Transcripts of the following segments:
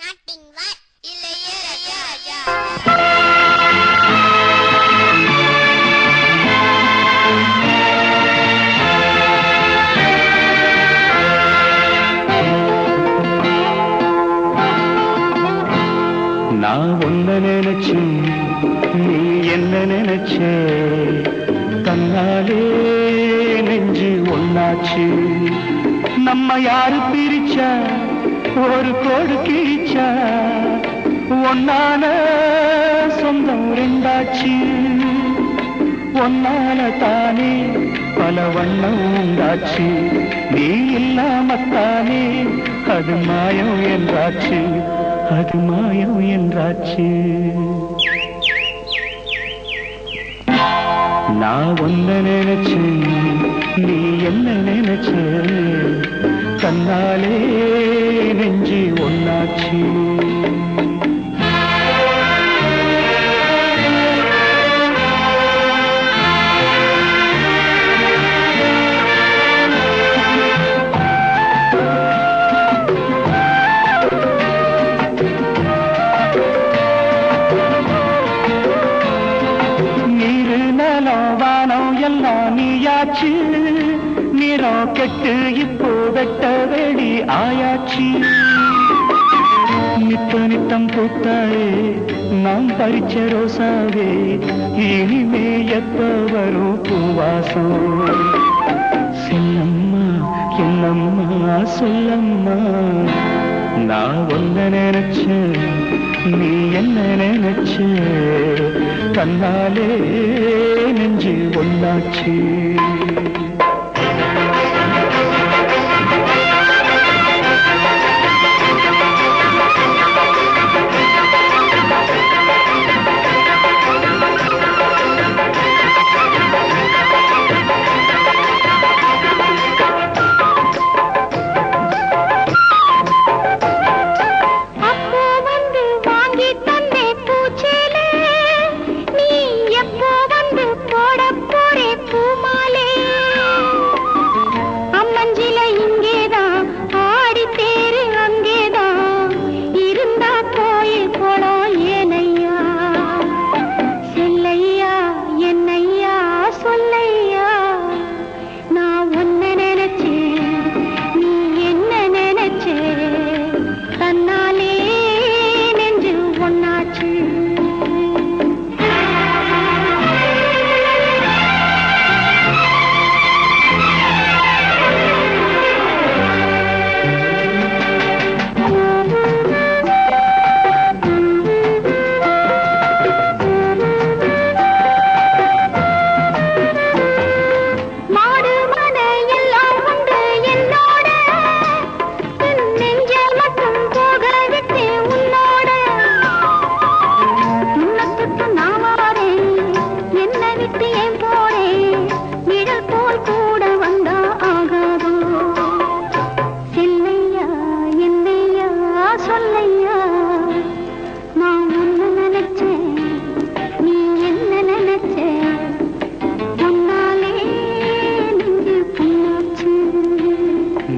நாட்டின் வார் இல்லையே ராஜா ராஜா. நான் ஒன்ன நினைச்சு நீ என்ன நினைச்ச தன்னாலே நெஞ்சு ஒன்னாச்சு. நம்ம யாரு பிரிச்சா ஒரு கோடு கிழிச்சா ஒன்னான சொந்தம் ரெண்டாச்சு. ஒன்னால தானே பல வண்ணம் உண்டாச்சு. நீ இல்லாமத்தானே அது மாயம் என்றாச்சு. அது மாயம் என்றாச்சு. நான் ஒன்ன நினைச்சு நீ என்ன நினைச்ச தன்னாலே நெஞ்சு ஒன்னாச்சு. நீயாச்சு நிறம் கெட்டு இப்போ வெட்ட வெடி ஆயாச்சு. நித்த நித்தம் பூத்தாயே நாம் பறிச்ச ரோசாவே இனிமே எப்ப வரும் பூவாசம். செல்லம்மா என்னம்மா சொல்லம்மா நான் ஒன்ன நினைச்ச நீ என்ன நினைச்ச தன்னாலே நெஞ்சு ஒன்னாச்சு.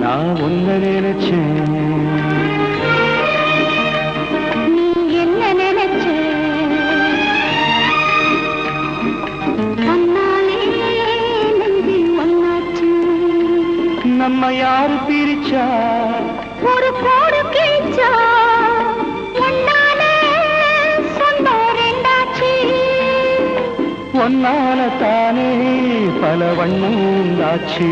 நான் ஒன்ன நினைச்சேன் நீ என்ன நினைச்ச தன்னாலே நெஞ்சு ஒன்னாச்சு. நம்ம யாரு பிரிச்சா ஒரு கோடு கிழிச்சா ஒன்னாலே சொந்தம் ரெண்டாச்சு. ஒன்னால தானே பல வண்ணம் உண்டாச்சு.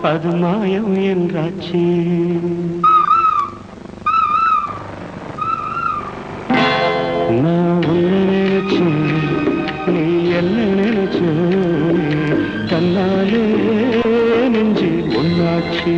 அது மாயம் என்றாச்சு. நான் ஒன்ன நினைச்சு நீ என்ன நினைச்ச தன்னாலே நெஞ்சு ஒன்னாச்சு.